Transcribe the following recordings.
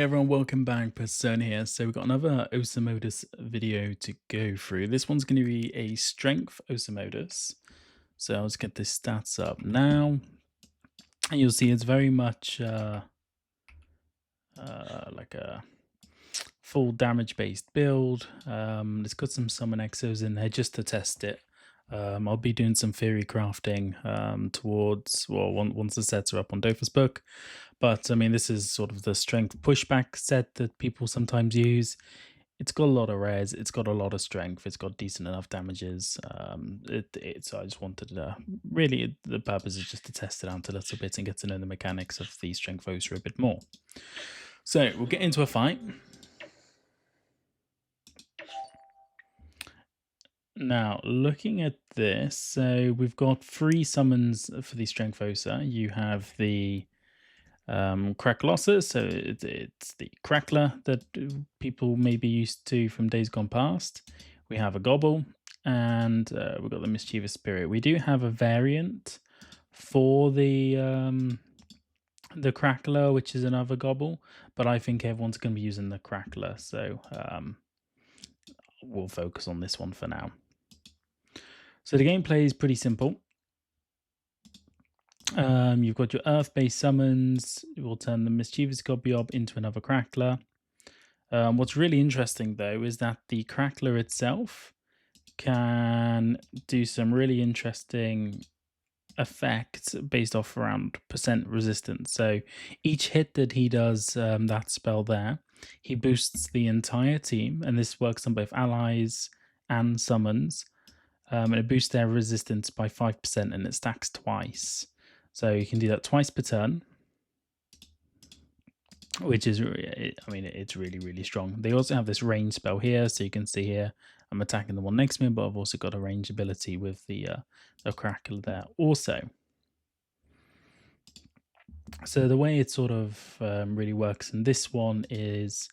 everyone, welcome back. Persona here. So we've got another Osamodas video to go through. This one's going to be a strength Osamodas. So let's get the stats up now. And you'll see it's very much like a full damage based build. It's got some summon exos in there just to test it. I'll be doing some theory crafting towards, well, once the sets are up on Dofus book. But I mean, this is sort of the strength pushback set that people sometimes use. It's got a lot of res, it's got a lot of strength, it's got decent enough damages. So I just wanted to really, the purpose is just to test it out a little bit and get to know the mechanics of the strength Osa a bit more. So we'll get into a fight. Now, looking at this, so we've got 3 summons for the Strength Osa. You have the Crackler, so it's the Crackler that people may be used to from days gone past. We have a Gobble, and we've got the Mischievous Spirit. We do have a variant for the Crackler, which is another Gobble, but I think everyone's going to be using the Crackler, so we'll focus on this one for now. So the gameplay is pretty simple. You've got your Earth-based summons. It will turn the Mischievous Gobiob into another Crackler. What's really interesting, though, is that the Crackler itself can do some really interesting effects based off around percent resistance. So each hit that he does that spell there, he boosts the entire team, and this works on both allies and summons. And it boosts their resistance by 5%, and it stacks twice. So you can do that twice per turn, which is, I mean, it's really, really strong. They also have this range spell here, so you can see here, I'm attacking the one next to me, but I've also got a range ability with the Crackle there also. So the way it sort of really works in this one is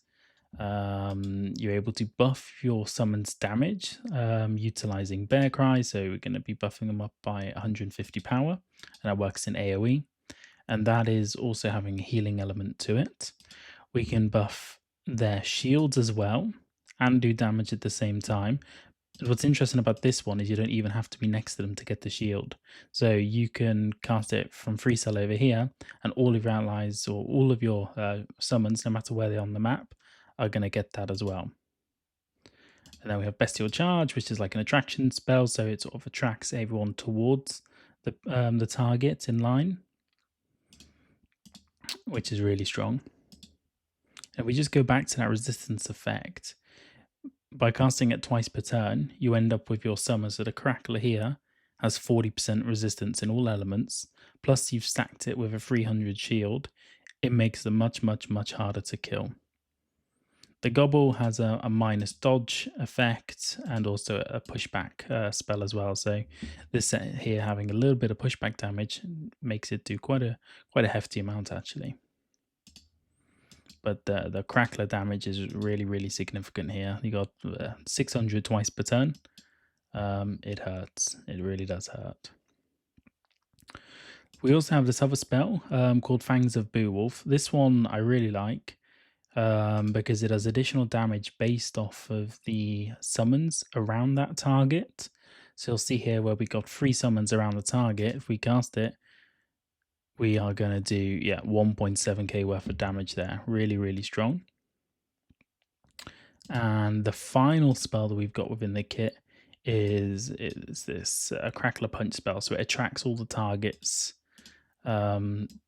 you're able to buff your summons damage utilizing Bear Cry. So we're going to be buffing them up by 150 power, and that works in AoE. And that is also having a healing element to it. We can buff their shields as well and do damage at the same time. And what's interesting about this one is you don't even have to be next to them to get the shield. So you can cast it from free cell over here, and all of your allies or all of your summons, no matter where they're on the map, are going to get that as well. And then we have Bestial Charge, which is like an attraction spell, so it sort of attracts everyone towards the target in line, which is really strong. And we just go back to that resistance effect. By casting it twice per turn, you end up with your summons. So the Crackler here has 40% resistance in all elements, plus you've stacked it with a 300 shield. It makes them much, much, much harder to kill. The Gobble has a minus dodge effect and also a pushback spell as well. So this set here having a little bit of pushback damage makes it do quite a hefty amount actually. But the Crackler damage is really, really significant here. You got 600 twice per turn. It hurts. It really does hurt. We also have this other spell called Fangs of Beowulf. This one I really like because it does additional damage based off of the summons around that target. So you'll see here where we got 3 summons around the target. If we cast it, we are going to do 1.7k worth of damage there. Really, really strong. And the final spell that we've got within the kit is this Crackler Punch spell. So it attracts all the targets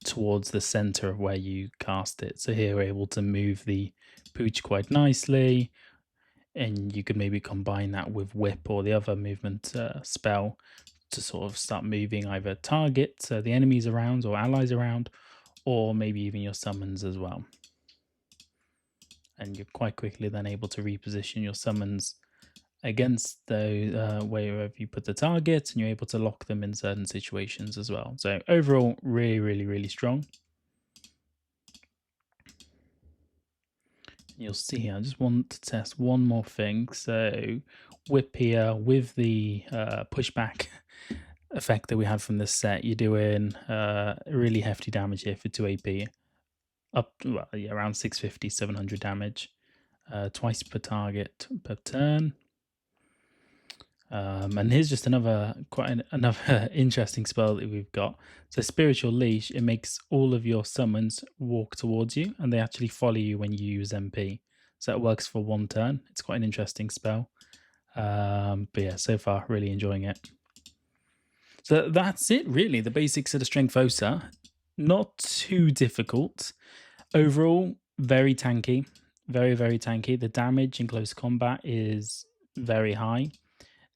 towards the center of where you cast it. So here we're able to move the pooch quite nicely, and you could maybe combine that with Whip or the other movement spell to sort of start moving either targets, the enemies around or allies around, or maybe even your summons as well. And you're quite quickly then able to reposition your summons against the wherever you put the target, and you're able to lock them in certain situations as well. So overall, really, really, really strong. You'll see here, I just want to test one more thing. So Whip here with the pushback effect that we had from this set, you're doing really hefty damage here for 2 AP. up to, well, yeah, around 650, 700 damage, twice per target per turn. And here's just another another interesting spell that we've got. So Spiritual Leash, it makes all of your summons walk towards you, and they actually follow you when you use MP. So it works for 1 turn. It's quite an interesting spell. But yeah, so far really enjoying it. So that's it, really. The basics of the Strength Osa, not too difficult. Overall, very tanky, very tanky. The damage in close combat is very high.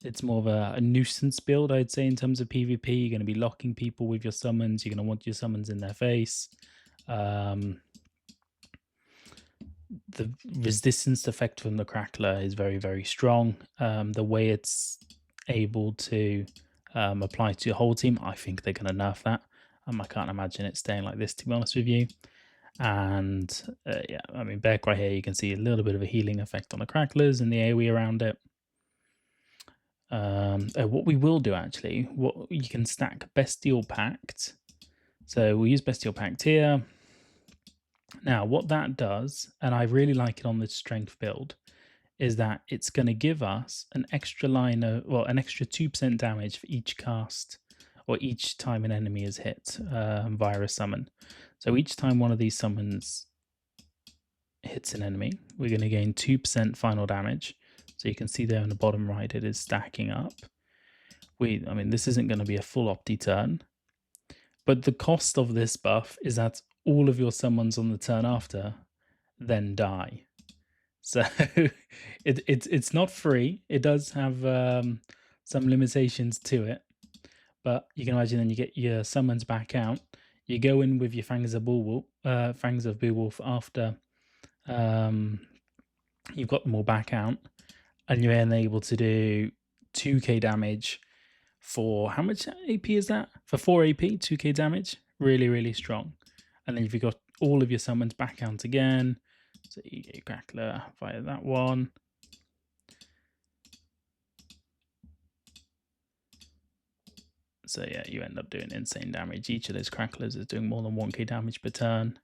It's more of a nuisance build, I'd say, in terms of PvP. You're going to be locking people with your summons. You're going to want your summons in their face. The resistance effect from the Crackler is very strong. The way it's able to apply to your whole team, I think they're going to nerf that. I can't imagine it staying like this, to be honest with you. And yeah, I mean, Bearcry here, you can see a little bit of a healing effect on the Cracklers and the AoE around it. What we will do, actually, what you can stack Bestial Pact. So we'll use Bestial Pact here. Now, what that does, and I really like it on the strength build, is that it's going to give us an extra line of, well, an extra 2% damage for each cast or each time an enemy is hit via a summon. So each time one of these summons hits an enemy, we're going to gain 2% final damage. So you can see there in the bottom right, it is stacking up. I mean, this isn't going to be a full opti turn, but the cost of this buff is that all of your summons on the turn after then die. So it's not free. It does have some limitations to it, but you can imagine then you get your summons back out. You go in with your Fangs of Beowulf after you've got them all back out, and you're then able to do 2k damage for how much AP is that? For 4 AP, 2k damage. Really strong. And then if you've got all of your summons back out again, so you get Crackler via that one. So yeah, you end up doing insane damage. Each of those Cracklers is doing more than 1k damage per turn.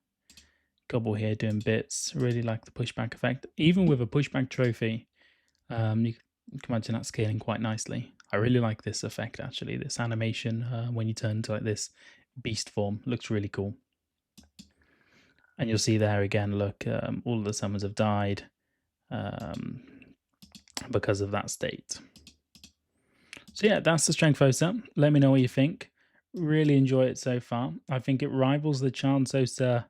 Gobble here doing bits. Really like the pushback effect. Even with a pushback trophy, you can imagine that scaling quite nicely. I really like this effect, actually. This animation when you turn into like this beast form looks really cool. And you'll see there again, look, all of the summons have died because of that state. So yeah, that's the Strength Osa. Let me know what you think. Really enjoy it so far. I think it rivals the Chance Osa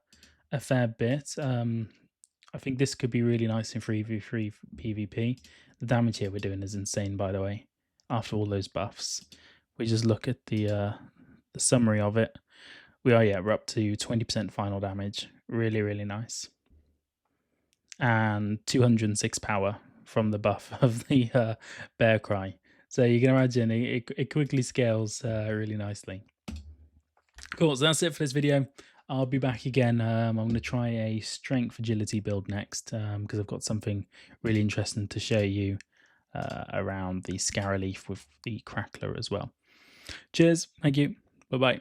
a fair bit. I think this could be really nice in 3v3 PvP. The damage here we're doing is insane, by the way, after all those buffs. We just look at the summary of it. We're up to 20% final damage. Really nice. And 206 power from the buff of the Bearcry. So you can imagine it quickly scales really nicely. Cool, so that's it for this video. I'll be back again. I'm going to try a strength agility build next because I've got something really interesting to show you around the Scaraleaf with the Crackler as well. Cheers, thank you, bye-bye.